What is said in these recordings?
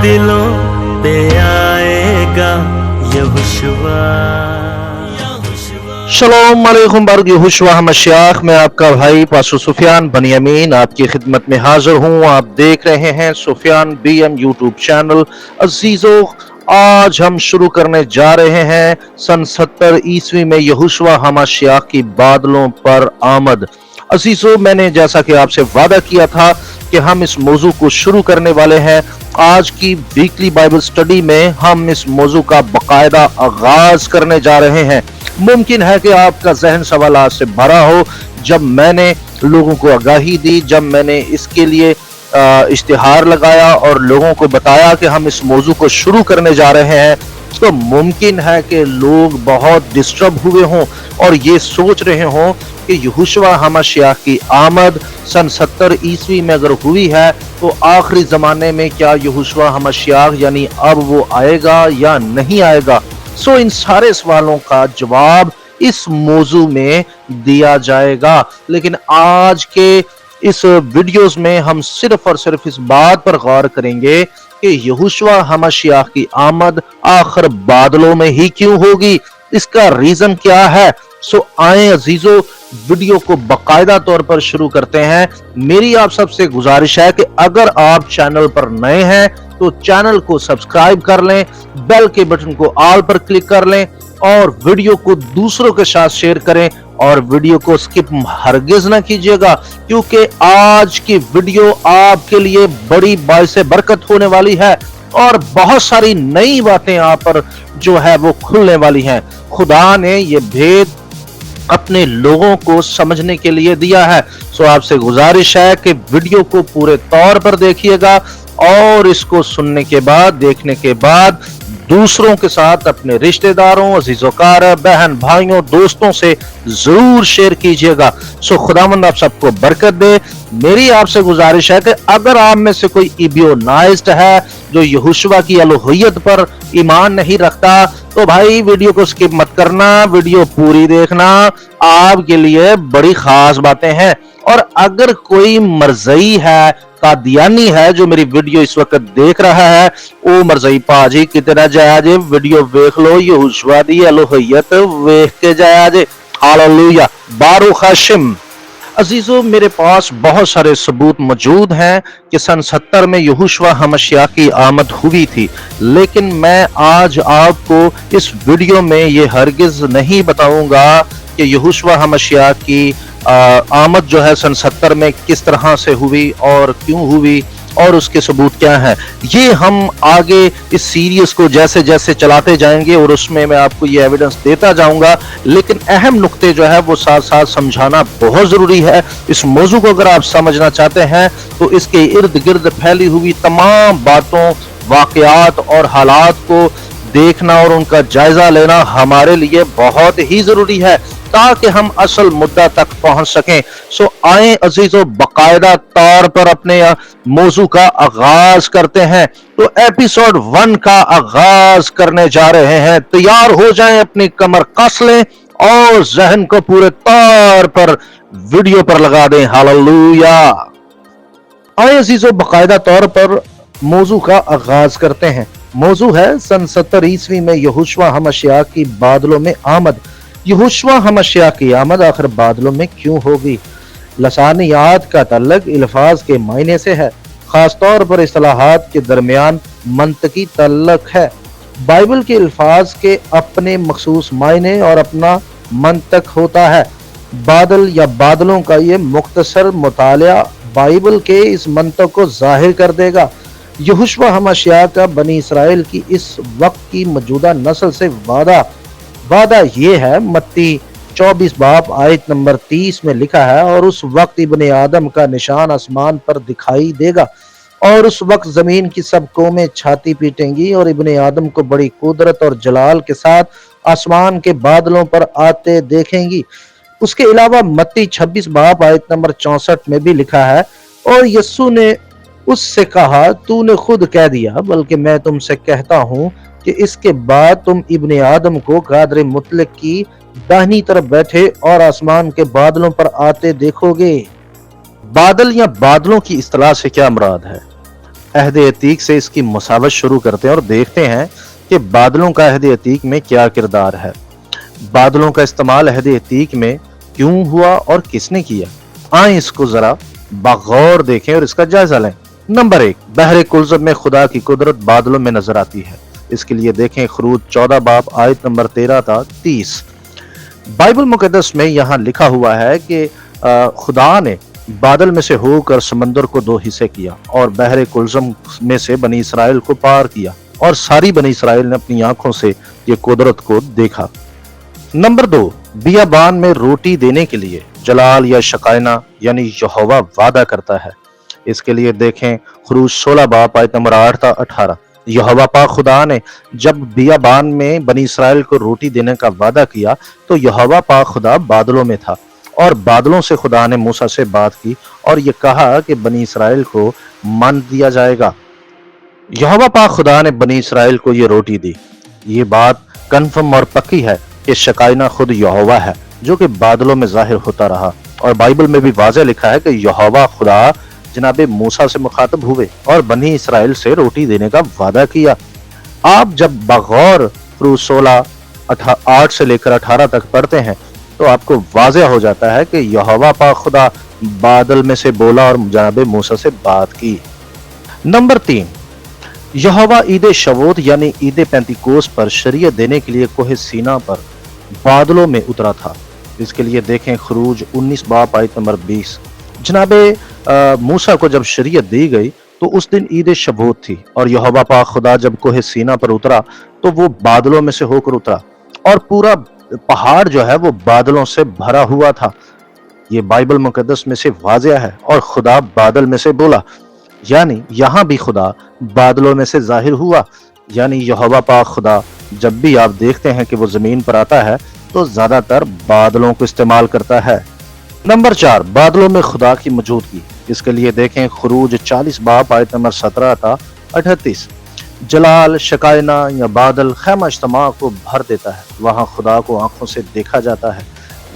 दिलों पे आएगा यहोशुआ। शलोम अलैकुम बरग यहोशुआ हमशाख। मैं आपका भाई पास्टर सुफियान बनियामीन आपकी खिदमत में हाजिर हूँ। आप देख रहे हैं सुफियान BM यूट्यूब चैनल। अजीजों, आज हम शुरू करने जा रहे हैं सन 70 ईस्वी में यहोशुआ हमशाख की बादलों पर आमद। अजीजों, मैंने जैसा कि आपसे वादा किया था कि हम इस मौजू को शुरू करने वाले हैं। आज की वीकली बाइबल स्टडी में हम इस मौजू का बाकायदा आगाज करने जा रहे हैं। मुमकिन है कि आपका जहन सवालात से भरा हो। जब मैंने लोगों को आगाही दी, जब मैंने इसके लिए इश्तिहार लगाया और लोगों को बताया कि हम इस मौजू को शुरू करने जा रहे हैं, तो मुमकिन है कि लोग बहुत डिस्टर्ब हुए हों और ये सोच रहे हों कि यहोशुआ हमशाख की आमद सन 70 ईस्वी में अगर हुई है तो आखिरी ज़माने में क्या यहोशुआ हमशाख यानी अब वो आएगा या नहीं आएगा। सो इन सारे सवालों का जवाब इस मौजू में दिया जाएगा। लेकिन आज के इस वीडियोस में हम सिर्फ और सिर्फ इस बात पर गौर करेंगे कि यहोशुआ हमशाख की आमद आखिर बादलों में ही क्यों होगी, इसका रीजन क्या है। सो आए अजीजों, वीडियो को बाकायदा तौर पर शुरू करते हैं। मेरी आप सबसे गुजारिश है कि अगर आप चैनल पर नए हैं तो चैनल को सब्सक्राइब कर लें, बेल के बटन को ऑल पर क्लिक कर लें और वीडियो को दूसरों के साथ शेयर करें और वीडियो को स्किप हरगिज ना कीजिएगा, क्योंकि आज की वीडियो आपके लिए बड़ी बाइसे बरकत होने वाली है और बहुत सारी नई बातें आप पर जो है वो खुलने वाली हैं। खुदा ने ये भेद अपने लोगों को समझने के लिए दिया है। सो आपसे गुजारिश है कि वीडियो को पूरे तौर पर देखिएगा और इसको सुनने के बाद, देखने के बाद दूसरों के साथ, अपने रिश्तेदारों, अजीजोकार, बहन भाइयों, दोस्तों से जरूर शेयर कीजिएगा। सो खुदावंद आप सबको बरकत दे। मेरी आपसे गुजारिश है कि अगर आप में से कोई इबियोनाइज्ड है जो यहोशुआ की अलूहियत पर ईमान नहीं रखता, तो भाई वीडियो को स्किप मत करना, वीडियो पूरी देखना, आपके लिए बड़ी खास बातें हैं। और अगर कोई मरज़ई है, कादियानी है जो मेरी वीडियो इस वक्त देख रहा है, ओ मरज़ई पाजी कितना जाया जे, वीडियो देख लो, यहोशुआ दी अलूहियत देख के जाया जे। हालेलुया, बारूक हाशिम। अजीजों, मेरे पास बहुत सारे सबूत मौजूद हैं कि सन 70 में यहोशुआ हमशाख की आमद हुई थी, लेकिन मैं आज आपको इस वीडियो में ये हरगिज नहीं बताऊंगा कि यहोशुआ हमशाख की आमद जो है सन 70 में किस तरह से हुई और क्यों हुई और उसके सबूत क्या हैं। ये हम आगे इस सीरीज को जैसे जैसे चलाते जाएंगे और उसमें मैं आपको ये एविडेंस देता जाऊंगा, लेकिन अहम नुक्ते जो है वो साथ साथ समझाना बहुत जरूरी है। इस मौजू को अगर आप समझना चाहते हैं तो इसके इर्द गिर्द फैली हुई तमाम बातों, वाकयात और हालात को देखना और उनका जायजा लेना हमारे लिए बहुत ही जरूरी है ताकि हम असल मुद्दा तक पहुंच सकें। सो आए अजीजों, बाकायदा तौर पर अपने मौजू का आगाज करते हैं। तो एपिसोड 1 का आगाज करने जा रहे हैं। तैयार हो जाएं, अपनी कमर कस लें और जहन को पूरे तौर पर वीडियो पर लगा दें। हालेलुया। आए अजीजों, बाकायदा तौर पर मौजू का आगाज करते हैं। मौजू है सन 70 ईस्वी में यहोशुआ हमशाख की बादलों में आमद। यहोशुआ हमशाख की आमद आखिर बादलों में क्यों होगी। लसानियात का तल्लक अल्फाज के मायने से है, खासतौर पर इस्तिलाहात के दरमियान मंतकी तल्लक है। बाइबल के अल्फाज के अपने मखसूस मायने और अपना मंतक होता है। बादल या बादलों का ये मुख्तसर मुतालिया बाइबल के इस मंतक को जाहिर कर देगा। यहोशुआ हमशाख का बनी इसराइल की इस वक्त की मौजूदा नस्ल से वादा ये है, मत्ती 24 बाब आयत नंबर 30 में लिखा है, और उस वक्त इब्ने आदम का निशान आसमान पर दिखाई देगा और उस वक्त जमीन की सब कौमें छाती पीटेंगी और इब्ने आदम को बड़ी कुदरत और जलाल के साथ आसमान के बादलों पर आते देखेंगी। उसके अलावा मत्ती 26 बाब आयत नंबर 64 में भी लिखा है, और यस्सु ने उससे कहा, तूने खुद कह दिया, बल्कि मैं तुमसे कहता हूं कि इसके बाद तुम इब्ने आदम को कादर मुतलक की दाहिनी तरफ बैठे और आसमान के बादलों पर आते देखोगे। बादल या बादलों की इस्तिलाह से क्या मुराद है? अहद अतीक से इसकी मुसावत शुरू करते हैं और देखते हैं कि बादलों का अहद अतीक में क्या किरदार है। बादलों का इस्तेमाल अहद अतीक में क्यों हुआ और किसने किया, आए इसको जरा बगौर देखें और इसका जायजा लें। नंबर 1, बहरे कुलज़म में खुदा की कुदरत बादलों में नजर आती है। इसके लिए देखें खुरूज 14 बाब आयत नंबर 13 था 30। बाइबल मुकद्दस में यहाँ लिखा हुआ है कि खुदा ने बादल में से होकर समंदर को 2 हिस्से किया और बहरे कुलज़म में से बनी इसराइल को पार किया और सारी बनी इसराइल ने अपनी आंखों से ये कुदरत को देखा। नंबर 2, बियाबान में रोटी देने के लिए जलाल या शकायना यानी यहोवा वादा करता है। इसके लिए देखें खुरूज 16 बाब आयत नंबर 8 था 18। यहोवा पाक खुदा ने जब बियाबान में बनी इसराइल को रोटी देने का वादा किया तो यहोवा पाक खुदा बादलों में था और बादलों से खुदा ने मूसा से बात की और ये कहा कि बनी इसराइल को मन दिया जाएगा। यहोवा पाक खुदा ने बनी इसराइल को ये रोटी दी। ये बात कन्फर्म और पक्की है कि शकायना खुद यहोवा है जो कि बादलों में जाहिर होता रहा और बाइबल में भी वाज़ेह लिखा है कि यहोवा खुदा जनाबे मूसा से मुखातब हुए और बनी इसराइल से रोटी देने का वादा किया। आप जब बगौर खुरूज 16 8 से लेकर 18 तक पढ़ते हैं तो आपको वाज़ेह हो जाता है कि यहोवा पाक खुदा बादल में से बोला और जनाबे मूसा से बात की। नंबर 3, यहोवा ईद शवोत यानी ईद पेंतिकोस पर शरीयत देने के लिए कोहे सीना पर बादलों में उतरा था। इसके लिए देखें खुरूज 19 बाब आयत नंबर 20। जनाबे मूसा को जब शरीयत दी गई तो उस दिन ईद शबोत थी और यहोवा पाक खुदा जब कोहे सीना पर उतरा तो वो बादलों में से होकर उतरा और पूरा पहाड़ जो है वो बादलों से भरा हुआ था। ये बाइबल मुकद्दस में से वाज़ेह है और खुदा बादल में से बोला, यानी यहाँ भी खुदा बादलों में से जाहिर हुआ। यानी यहोवा पाक खुदा जब भी आप देखते हैं कि वो जमीन पर आता है तो ज्यादातर बादलों को इस्तेमाल करता है। नंबर 4, बादलों में खुदा की मौजूदगी। इसके लिए देखें खुरूज 40 बाब आयत नंबर 17 था 38। जलाल शकायना या बादल खैमा इज्तिमा को भर देता है, वहाँ खुदा को आंखों से देखा जाता है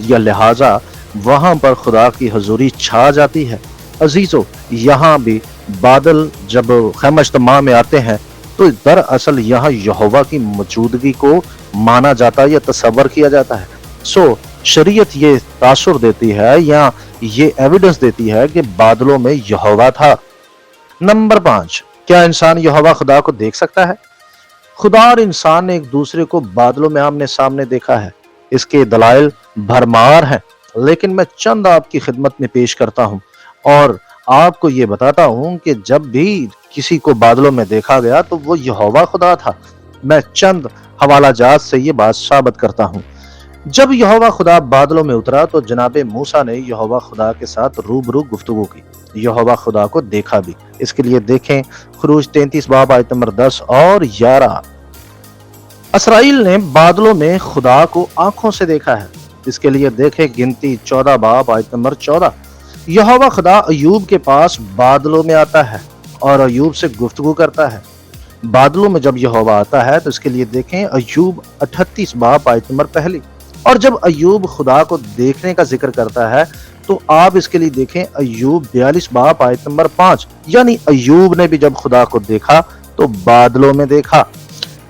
या लिहाजा वहाँ पर खुदा की हजूरी छा जाती है। अजीजों, यहाँ भी बादल जब खैमा इज्तिमा में आते हैं तो दरअसल यहाँ यहोवा की मौजूदगी को माना जाता है या तसव्वुर किया जाता है। सो शरीयत ये तासुर देती है या ये एविडेंस देती है कि बादलों में यहोवा था। नंबर 5, क्या इंसान यहोवा खुदा को देख सकता है? खुदा और इंसान ने एक दूसरे को बादलों में आमने सामने देखा है। इसके दलाइल भरमार हैं, लेकिन मैं चंद आपकी खिदमत में पेश करता हूँ और आपको ये बताता हूँ कि जब भी किसी को बादलों में देखा गया तो वो यहोवा खुदा था। मैं चंद हवाला जात से ये बात साबित करता हूँ। जब यहोवा खुदा बादलों में उतरा तो जनाबे मूसा ने यहोवा खुदा के साथ रूबरू गुफ्तगू की, यहोवा खुदा को देखा भी। इसके लिए देखें खुरूज 33 बाब आयत नंबर 10 और 11। इसराइल ने बादलों में खुदा को आंखों से देखा है। इसके लिए देखें गिनती 14 बाब आयत नंबर 14। यहोवा खुदा अय्यूब के पास बादलों में आता है और अय्यूब से गुफ्तगू करता है। बादलों में जब यहोवा आता है तो इसके लिए देखें अय्यूब 38 बाब आयत नंबर 1। और जब अय्यूब खुदा को देखने का जिक्र करता है तो आप इसके लिए देखें अय्यूब 42 बाब आयत नंबर 5। यानी अय्यूब ने भी जब खुदा को देखा तो बादलों में देखा।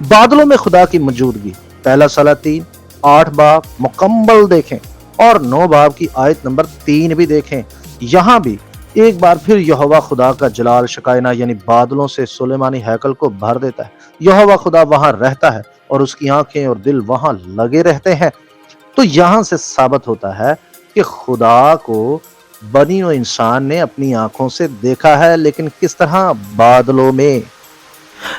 बादलों में खुदा की मौजूदगी पहला सलातीन 8 बाब मुकम्मल देखें और 9 बाब की आयत नंबर 3 भी देखें। यहाँ भी एक बार फिर यहोवा खुदा का जलाल शकायना यानी बादलों से सुलेमानी हैकल को भर देता है। यहोवा खुदा वहां रहता है और उसकी आंखें और दिल वहां लगे रहते हैं। तो यहाँ से साबित होता है कि खुदा को बनी हुई इंसान ने अपनी आंखों से देखा है, लेकिन किस तरह? बादलों में।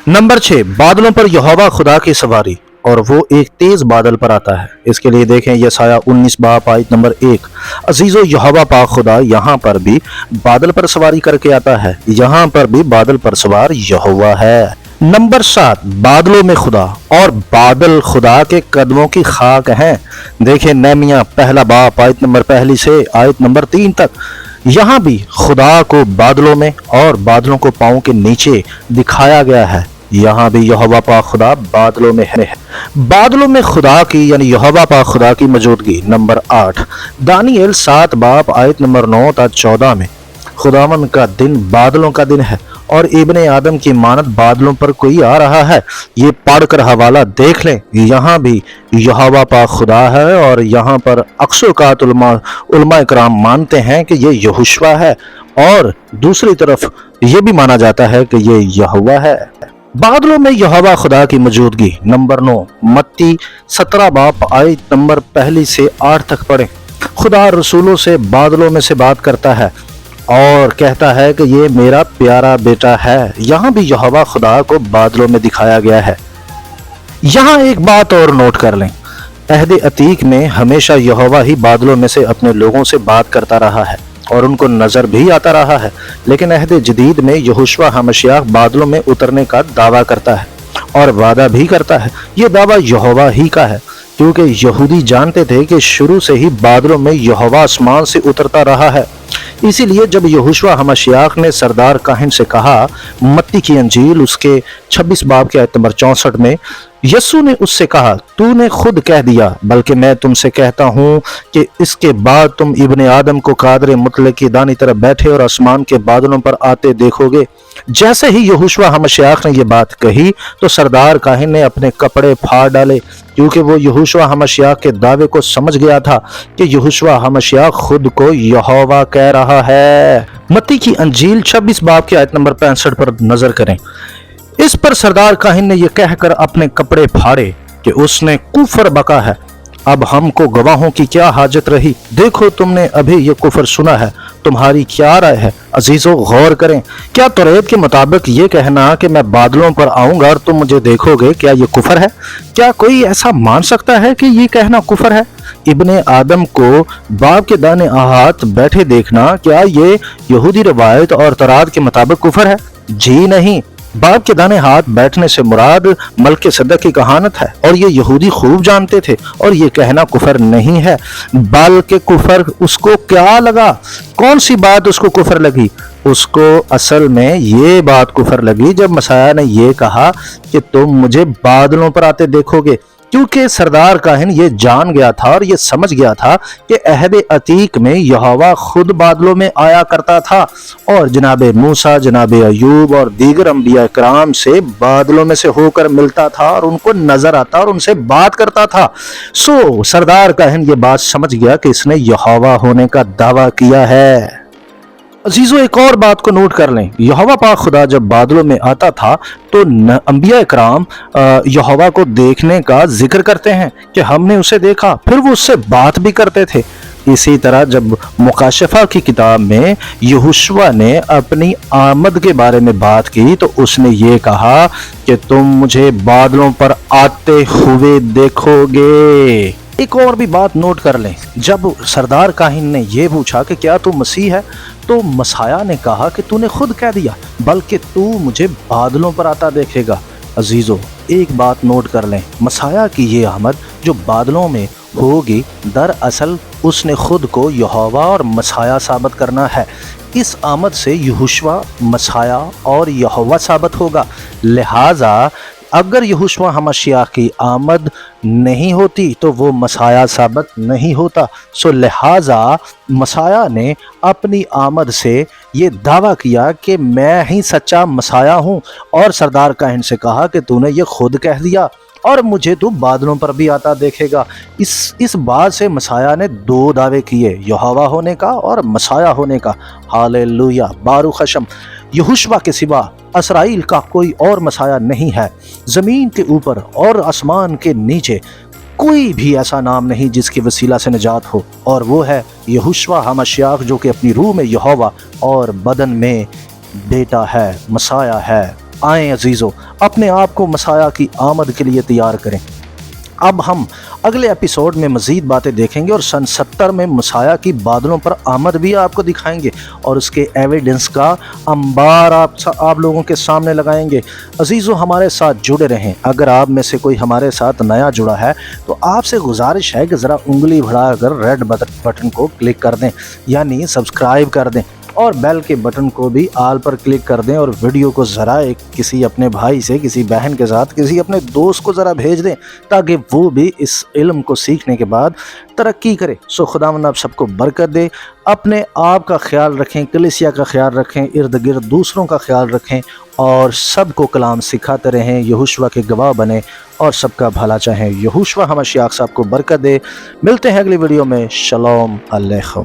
नंबर 6, बादलों पर यहोवा खुदा की सवारी और वो एक तेज बादल पर आता है। इसके लिए देखें यसाया 19 बाब आयत नंबर 1। अजीजो, यहोवा पाक खुदा यहाँ पर भी बादल पर सवारी करके आता है। यहाँ पर भी बादल पर सवार यहोवा है। नंबर 7, बादलों में खुदा और बादल खुदा के कदमों की खाक हैं। देखें नेमिया पहला बाब आयत नंबर 1 से आयत नंबर 3 तक। यहाँ भी खुदा को बादलों में और बादलों को पांव के नीचे दिखाया गया है। यहाँ भी यहोवा पाक खुदा बादलों में है। बादलों में खुदा की यानी यहोवा पाक खुदा की मौजूदगी। नंबर 8, दानियल 7 बाब आयत नंबर 9 तक 14 में। खुदावन का दिन बादलों का दिन है और इब्ने आदम की मानत बादलों पर कोई आ रहा है। ये पढ़कर हवाला देख लें, यहाँ भी यहोवा पाक खुदा है और यहाँ पर अक्सुकात उलमा इकराम मानते हैं कि ये यहोशुआ है और दूसरी तरफ ये भी माना जाता है कि ये यहोवा है। बादलों में यहोवा खुदा की मौजूदगी। नंबर 9, मत्ती 17 बाब आयत नंबर 1 से 8 तक पढ़ें। खुदा रसूलों से बादलों में से बात करता है और कहता है कि ये मेरा प्यारा बेटा है। यहाँ भी यहोवा खुदा को बादलों में दिखाया गया है। यहाँ एक बात और नोट कर लें, अहद अतीक में हमेशा यहोवा ही बादलों में से अपने लोगों से बात करता रहा है और उनको नजर भी आता रहा है, लेकिन अहद जदीद में यहोशुआ हमशियाह बादलों में उतरने का दावा करता है और वादा भी करता है। ये दावा यहोवा ही का है, क्योंकि यहूदी जानते थे कि शुरू से ही बादलों में यहोवा आसमान से उतरता रहा है। इसीलिए जब यहोशुआ हमशियाह ने सरदार काहिन से कहा, मत्ती की अंजील उसके 26 बाब के आयत नंबर 64 में, यस्सु ने उससे कहा, तूने खुद कह दिया, बल्कि मैं तुमसे कहता हूँ कि इसके बाद तुम इब्ने आदम को कादर मुतलक की दानी तरफ बैठे और आसमान के बादलों पर आते देखोगे। जैसे ही यहोशुआ हमशियाह ने यह बात कही तो सरदार काहिन ने अपने कपड़े फाड़ डाले, क्योंकि वो यहोशुआ हमशियाह के दावे को समझ गया था कि यहोशुआ हमशियाह खुद को यहोवा कह रहा है। मत्ती की अंजील 26 बाब के आयत नंबर 65 पर नजर करें। इस पर सरदार काहिन ने यह कहकर अपने कपड़े फाड़े कि उसने कुफर बका है, अब हमको गवाहों की क्या हाजत रही। देखो तुमने अभी ये कुफर सुना है, तुम्हारी क्या राय है? अजीजों गौर करें, क्या तौरात के मुताबिक ये कहना कि मैं बादलों पर आऊंगा और तुम मुझे देखोगे, क्या ये कुफर है? क्या कोई ऐसा मान सकता है कि ये कहना कुफर है? इब्ने आदम को बाप के दाने हाथ बैठे देखना, क्या ये यहूदी रवायत और तौरात के मुताबिक कुफर है? जी नहीं, बाप के दाने हाथ बैठने से मुराद मलके सदक की कहानत है और ये यहूदी खूब जानते थे और ये कहना कुफर नहीं है, बल्कि कुफर उसको क्या लगा, कौन सी बात उसको कुफर लगी? उसको असल में ये बात कुफर लगी जब मसीह ने ये कहा कि तुम मुझे बादलों पर आते देखोगे, क्योंकि सरदार काहिन ये जान गया था और ये समझ गया था कि अहद अतीक में यहोवा खुद बादलों में आया करता था और जनाब मूसा, जनाब अयूब और दीगर अंबिया कराम से बादलों में से होकर मिलता था और उनको नजर आता और उनसे बात करता था। सो सरदार काहिन ये बात समझ गया कि इसने यहोवा होने का दावा किया है। अजीजों एक और बात को नोट कर लें, यहोवा पाक खुदा जब बादलों में आता था तो अंबिया इकराम यहोवा को देखने का जिक्र करते हैं कि हमने उसे देखा, फिर वो उससे बात भी करते थे। इसी तरह जब मुकाशफा की किताब में यहोशुआ ने अपनी आमद के बारे में बात की तो उसने ये कहा कि तुम मुझे बादलों पर आते हुए देखोगे। एक और भी बात नोट कर लें, जब सरदार काहिन ने यह पूछा कि क्या तू मसीह है, तो मसाया ने कहा कि तूने खुद कह दिया, बल्कि तू मुझे बादलों पर आता देखेगा। अजीजों एक बात नोट कर लें, मसाया की ये आमद जो बादलों में होगी, दरअसल उसने खुद को यहोवा और मसाया साबित करना है। इस आमद से यहोशुआ मसाया और यहोवा साबित होगा। लिहाजा अगर यहोशुआ हमशियाह की आमद नहीं होती तो वो मसाया साबित नहीं होता। सो लिहाजा मसाया ने अपनी आमद से ये दावा किया कि मैं ही सच्चा मसाया हूँ और सरदार काहिन से कहा कि तूने ये खुद कह दिया और मुझे तू बादलों पर भी आता देखेगा। इस बात से मसाया ने दो दावे किए, यहोवा होने का और मसाया होने का। हालेलुया, बारुख हशम। यहोशुआ के सिवा इसराइल का कोई और मसाया नहीं है। ज़मीन के ऊपर और आसमान के नीचे कोई भी ऐसा नाम नहीं जिसके वसीला से निजात हो, और वो है यहोशुआ हमशियाह जो कि अपनी रूह में यहोवा और बदन में बेटा है, मसाया है। आएँ अजीज़ों, अपने आप को मसाया की आमद के लिए तैयार करें। अब हम अगले एपिसोड में मज़ीद बातें देखेंगे और सन 70 में मसाया की बादलों पर आमद भी आपको दिखाएंगे और उसके एविडेंस का अंबार आप लोगों के सामने लगाएंगे। अजीज़ों हमारे साथ जुड़े रहें। अगर आप में से कोई हमारे साथ नया जुड़ा है तो आपसे गुजारिश है कि ज़रा उंगली बढ़ाकर रेड बटन को क्लिक कर दें, यानी सब्सक्राइब कर दें اور بیل کے بٹن کو بھی آل پر کلک کر دیں، اور ویڈیو کو ذرا کسی اپنے بھائی سے، کسی بہن کے ساتھ، کسی اپنے دوست کو ذرا بھیج دیں تاکہ وہ بھی اس علم کو سیکھنے کے بعد ترقی کرے۔ خداوند آپ سب کو برکت دے۔ اپنے آپ کا خیال رکھیں، کلیسیا کا خیال رکھیں، ارد گرد دوسروں کا خیال رکھیں، اور سب کو کلام سکھاتے رہیں، یہوشوا کے گواہ بنیں اور سب کا بھلا چاہیں۔ یہوشوا ہمشیاخ صاحب کو برکت دے۔ ملتے ہیں اگلی ویڈیو میں۔ شلوم علیکم۔